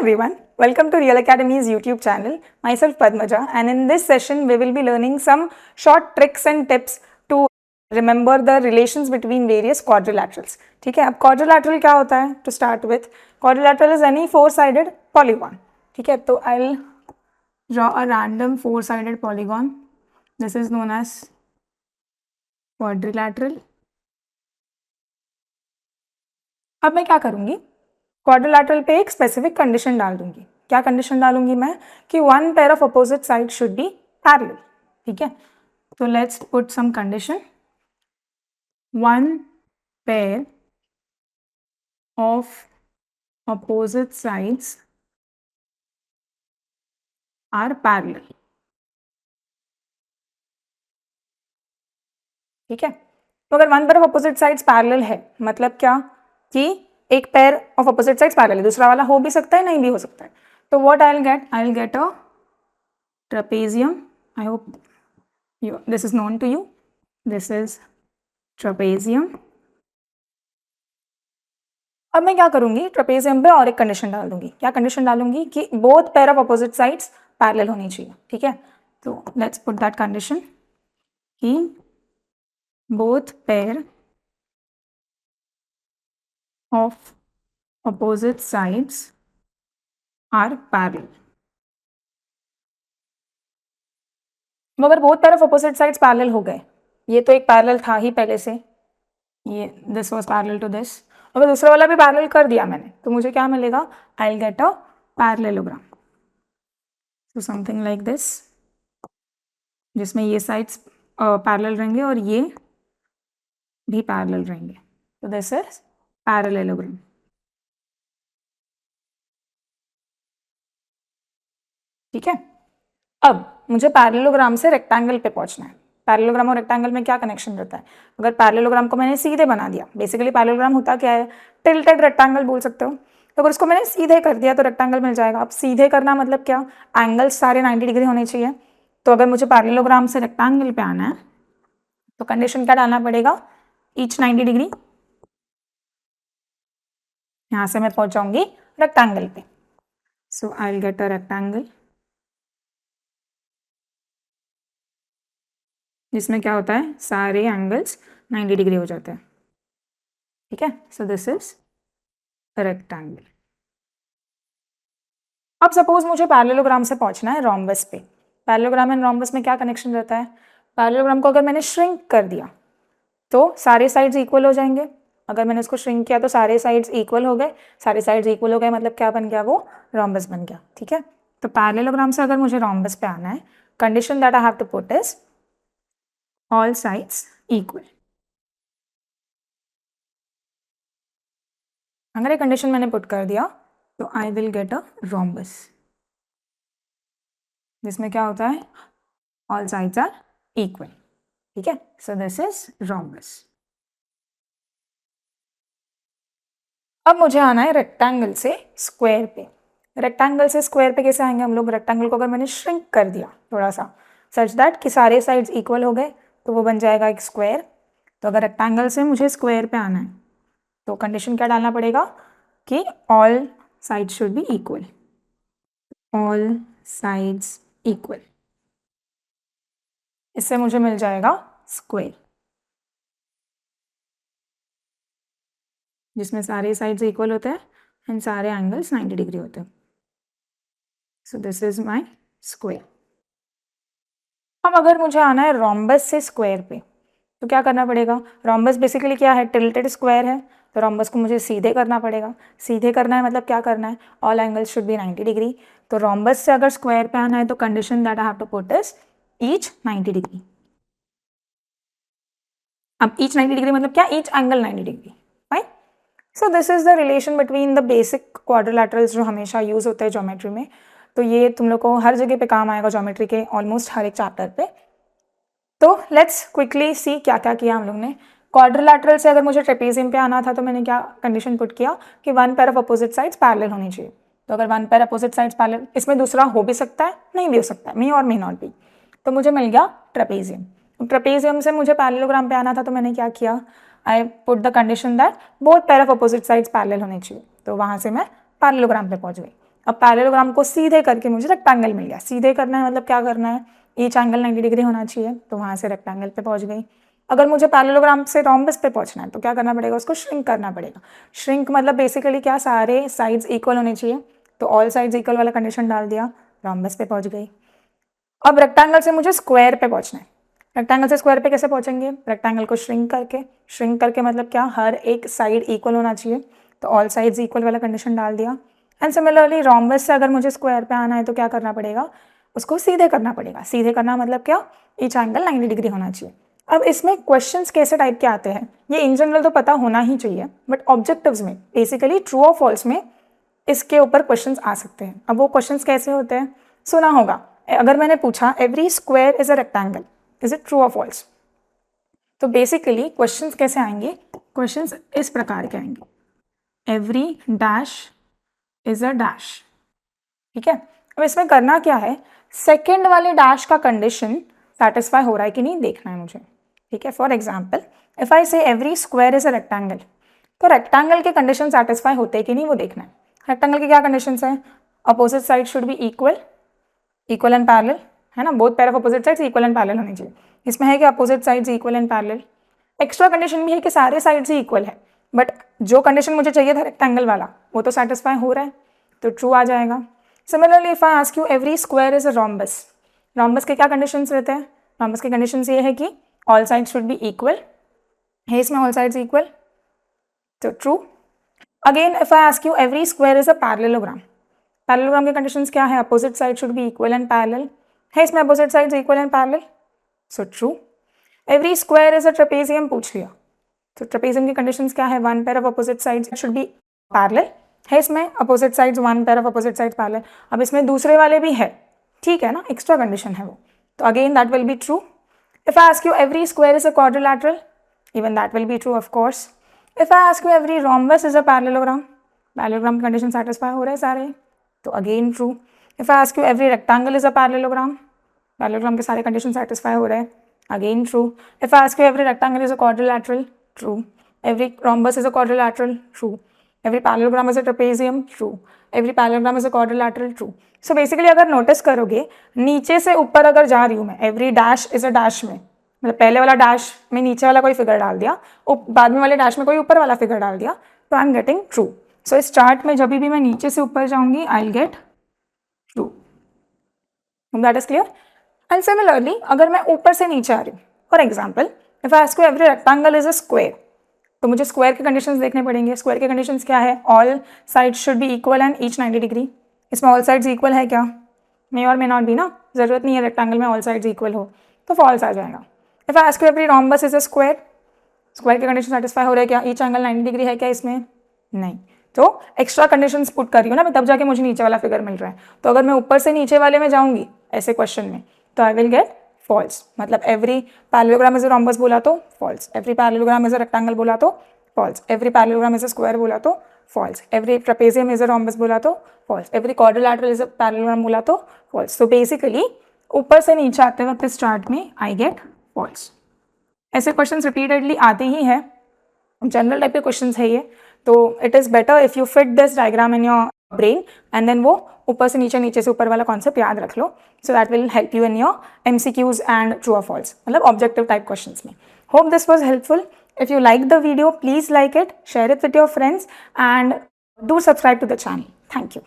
everyone, welcome to Real Academy's YouTube channel. Myself Padmaja, and in this session we will be learning some short tricks and tips to remember the relations between various quadrilaterals. ठीक है, अब quadrilateral क्या होता है? To start with, quadrilateral is any four-sided polygon. ठीक है, तो I'll draw a random four-sided polygon. This is known as quadrilateral. अब मैं क्या करूँगी? क्वाड्रिलैटरल पे एक स्पेसिफिक कंडीशन डाल दूंगी. क्या कंडीशन डालूंगी मैं? कि one pair of opposite side should be parallel. ठीक है, तो let's put some condition. One pair of opposite sides are parallel. ठीक है, तो अगर one pair of opposite sides parallel है मतलब क्या कि एक pair of opposite sides parallel है, दूसरा वाला हो भी सकता है नहीं भी हो सकता है. तो what I will get a trapezium. I hope this is known to you. This is trapezium. अब मैं क्या करूंगी? ट्रेपेजियम पे और एक कंडीशन डाल दूंगी. क्या कंडीशन डालूंगी? कि both pair of opposite sides parallel होनी चाहिए. ठीक है, तो लेट्स पुट दैट कंडीशन कि both pair of opposite sides are parallel. मगर both pair of opposite sides parallel हो गए. ये तो एक पैरेलल था ही पहले से, ये this was parallel to this. अगर दूसरा वाला भी पैरेलल कर दिया मैंने तो मुझे क्या मिलेगा? आई will get a parallelogram. So something like this, जिसमें ये साइड्स पैरेलल रहेंगे और ये भी पैरेलल रहेंगे. तो दिस इज पैरेललोग्राम. ठीक है, अब मुझे पैरेललोग्राम से रेक्टेंगल पे पहुंचना है. पैरेललोग्राम और रेक्टेंगल में क्या कनेक्शन रहता है? अगर पैरेललोग्राम को मैंने सीधे बना दिया, बेसिकली पैरेललोग्राम होता क्या है? टिल्टेड रेक्टेंगल बोल सकते हो. तो अगर उसको मैंने सीधे कर दिया तो रेक्टेंगल मिल जाएगा. अब सीधे करना मतलब क्या? एंगल्स सारे 90 डिग्री होने चाहिए. तो अगर मुझे पैरेललोग्राम से रेक्टेंगल पे आना है तो कंडीशन क्या डालना पड़ेगा? Each 90 degree. यहाँ से मैं पहुंच जाऊंगी रेक्टेंगल पे. So I will get a rectangle जिसमें क्या होता है? सारे एंगल्स 90 डिग्री हो जाते हैं. ठीक है, सो दिस इज रेक्टेंगल. अब सपोज मुझे पैरेललोग्राम से पहुंचना है रोम्बस पे. पैरेललोग्राम एंड रोम्बस में क्या कनेक्शन रहता है? पैरेललोग्राम को अगर मैंने श्रिंक कर दिया तो सारे साइड्स इक्वल हो जाएंगे. अगर मैंने इसको श्रिंक किया तो सारे साइड्स इक्वल हो गए. सारे साइड्स इक्वल हो गए मतलब क्या बन गया? वो रोम्बस बन गया. ठीक है, तो पैरेललोग्राम से अगर मुझे रोम्बस पे आना है, condition that I have to put is all sides equal. अगर ये कंडीशन मैंने पुट कर दिया तो I will get a rhombus जिसमें क्या होता है? All sides are equal. ठीक है, सो दिस इज रोम्बस. अब मुझे आना है रेक्टेंगल से स्क्वायर पे. रेक्टेंगल से स्क्वायर पे कैसे आएंगे हम लोग? रेक्टेंगल को अगर मैंने श्रिंक कर दिया थोड़ा सा सच दैट कि सारे साइड्स इक्वल हो गए तो वो बन जाएगा एक स्क्वायर. तो अगर रेक्टेंगल से मुझे स्क्वायर पे आना है तो कंडीशन क्या डालना पड़ेगा? कि all sides should be equal. All sides equal. इससे मुझे मिल जाएगा स्क्वायर जिसमें सारे साइड्स इक्वल होते हैं एंड सारे एंगल्स 90 डिग्री होते हैं. सो दिस इज माय स्क्वायर. अब अगर मुझे आना है रोम्बस से स्क्वायर पे तो क्या करना पड़ेगा? रोम्बस बेसिकली क्या है? टिल्टेड स्क्वायर है. तो रोम्बस को मुझे सीधे करना पड़ेगा. सीधे करना है मतलब क्या करना है? All angles should be 90 degree. तो रोम्बस से अगर स्क्वायर पे आना है तो condition that I have to put is each 90 degree. अब ईच 90 डिग्री मतलब क्या? Each angle 90 degree. Fine. So this is the relation between the basic quadrilaterals जो हमेशा यूज होते हैं ज्योमेट्री में. तो ये तुम लोग को हर जगह पे काम आएगा ज्योमेट्री के ऑलमोस्ट हर एक चैप्टर पे. तो लेट्स क्विकली सी क्या क्या किया हम लोग ने. क्वाड्रिलैटरल से अगर मुझे ट्रेपेजियम पे आना था तो मैंने क्या कंडीशन पुट किया? कि one pair of opposite sides parallel होनी चाहिए. तो अगर one pair opposite sides parallel, इसमें दूसरा हो भी सकता है नहीं भी हो सकता है, मे और मे नॉट बी. तो मुझे मिल गया ट्रेपेजियम. ट्रेपेजियम से मुझे पैरेललोग्राम पे आना था तो मैंने क्या किया? I put the condition that both pair of opposite sides parallel होने चाहिए. तो वहाँ से मैं पैरेललोग्राम पे पहुँच गई. अब पैरेललोग्राम को सीधे करके मुझे रेक्टेंगल मिल गया। सीधे करना है मतलब क्या करना है, ईच एंगल 90 डिग्री होना चाहिए, तो वहाँ से रेक्टेंगल पे पहुँच गई। अगर मुझे पैरेललोग्राम से रोम्बस पे पहुँचना है तो क्या करना पड़ेगा, उसको श्रिंक करना पड़ेगा। श्रिंक मतलब बेसिकली क्या, सारे साइड्स इक्वल होने चाहिए, तो ऑल साइड्स इक्वल वाला कंडीशन डाल दिया, रोम्बस पे पहुँच गई। अब रेक्टेंगल से मुझे स्क्वायर पे पहुँचना है। रेक्टेंगल से स्क्वायर पे कैसे पहुँचेंगे, रेक्टेंगल को श्रिंक करके मतलब क्या, हर एक साइड इक्वल होना चाहिए, तो ऑल साइड्स इक्वल वाला कंडीशन डाल दिया। एंड सिमिलरली रोम्बस से अगर मुझे स्क्वायर पे आना है तो क्या करना पड़ेगा, उसको सीधे करना पड़ेगा। सीधे करना मतलब क्या, ईच एंगल 90 डिग्री होना चाहिए। अब इसमें क्वेश्चंस कैसे टाइप के आते हैं, ये इन जनरल तो पता होना ही चाहिए, बट ऑब्जेक्टिव्स में बेसिकली ट्रू और फॉल्स में इसके ऊपर क्वेश्चंस आ सकते हैं। अब वो क्वेश्चंस कैसे होते हैं, सुना होगा, अगर मैंने पूछा every square is a rectangle, is it true और फॉल्स, तो बेसिकली क्वेश्चंस कैसे आएंगे, क्वेश्चंस इस प्रकार के आएंगे, every dash is a dash. ठीक है, अब इसमें करना क्या है, सेकेंड वाले डैश का कंडीशन सेटिस्फाई हो रहा है कि नहीं देखना है मुझे। ठीक है, फॉर एग्जाम्पल इफ आई से every square is a rectangle, तो रेक्टेंगल के कंडीशन सेटिस्फाई होते हैं कि नहीं वो देखना है। रेक्टेंगल के क्या कंडीशंस हैं, opposite side should B equal and parallel, है ना, both pair of opposite sides equal and parallel होनी चाहिए। इसमें है कि opposite sides equal and parallel. Extra condition भी है कि सारे साइड्स ही इक्वल है, बट जो कंडीशन मुझे चाहिए था रेक्टेंगल वाला वो तो सेटिस्फाई हो रहा है, तो ट्रू आ जाएगा। Similarly if I ask you every square is a rhombus, rhombus के क्या कंडीशंस रहते हैं, रोम्बस के कंडीशंस ये है कि all sides should be equal, है इसमें ऑल साइड्स इक्वल, तो true. Again if I ask you every square is a parallelogram, parallelogram के कंडीशंस क्या है, opposite side should B equal and parallel, है इसमें opposite sides equal and parallel, so true. Every square is a trapezium पूछ लिया, तो trapezium की conditions क्या है, one pair of opposite sides should be parallel, है इसमें opposite sides one pair of opposite sides parallel. अब इसमें दूसरे वाले भी है, ठीक है ना, एक्स्ट्रा कंडीशन है वो, तो again that will be true. If I ask you every square is a quadrilateral, even that will be true of course. If I ask you every rhombus is a parallelogram, parallelogram condition satisfy हो रहे हैं सारे, तो again true. If I ask you every rectangle is a parallelogram, parallelogram के सारे condition satisfy हो रहे हैं, again true. If I ask you every rectangle is a quadrilateral, true. Every rhombus is a quadrilateral, true. Every parallelogram is a trapezium, true. Every parallelogram is a quadrilateral, true. So basically अगर notice करोगे, नीचे से ऊपर अगर जा रही हूँ मैं, every dash is a dash में, मतलब पहले वाला डैश में नीचे वाला कोई फिगर डाल दिया, बाद में वाले डैश में कोई ऊपर वाला फिगर डाल दिया, तो आई एम गेटिंग ट्रू। सो इस चार्ट में जब भी मैं नीचे से ऊपर जाऊंगी आई will gate true, that is clear. And similarly अगर मैं ऊपर से नीचे आ रही हूँ, for example if I ask you every rectangle is a square, तो मुझे स्क्वायर के कंडीशंस देखने पड़ेंगे। स्क्वायर के कंडीशंस क्या है, all sides should be equal and each 90 degree. इसमें ऑल साइड्स इक्वल है क्या, मे और मे नॉट बी ना, जरूरत नहीं है रेक्टेंगल में ऑल साइड्स इक्वल हो, तो फॉल्स आ जाएगा। If I ask you every rhombus is a square, square के कंडीशन सेटिस्फाई हो रहे हैं क्या, ईच एंगल 90 डिग्री है क्या इसमें, नहीं, तो एक्स्ट्रा कंडीशंस पुट कर रही हूँ ना मैं, तब जाके मुझे नीचे वाला फिगर मिल रहा है। तो अगर मैं ऊपर से नीचे वाले में जाऊंगी ऐसे क्वेश्चन में, तो आई विल गेट फॉल्स। मतलब every parallelogram is a rhombus बोला तो false, every parallelogram is a rectangle बोला तो false, every parallelogram is a square बोला तो false, every trapezium is a rhombus बोला तो false, every quadrilateral is a parallelogram बोला तो फॉल्स। तो बेसिकली ऊपर से नीचे आते वक्त इस चार्ट में आई गेट फॉल्स। ऐसे क्वेश्चंस रिपीटेडली आते ही हैं, जनरल टाइप के क्वेश्चंस है ये, तो it is better if you fit this diagram in your brain and then वो ऊपर से नीचे से ऊपर वाला कॉन्सेप्ट याद रख लो, so that will help you in your MCQs and true और फॉल्स, मतलब ऑब्जेक्टिव टाइप क्वेश्चंस में। Hope this was helpful. If you like the video, please like it, share it with your friends, and do subscribe to the channel. Thank you.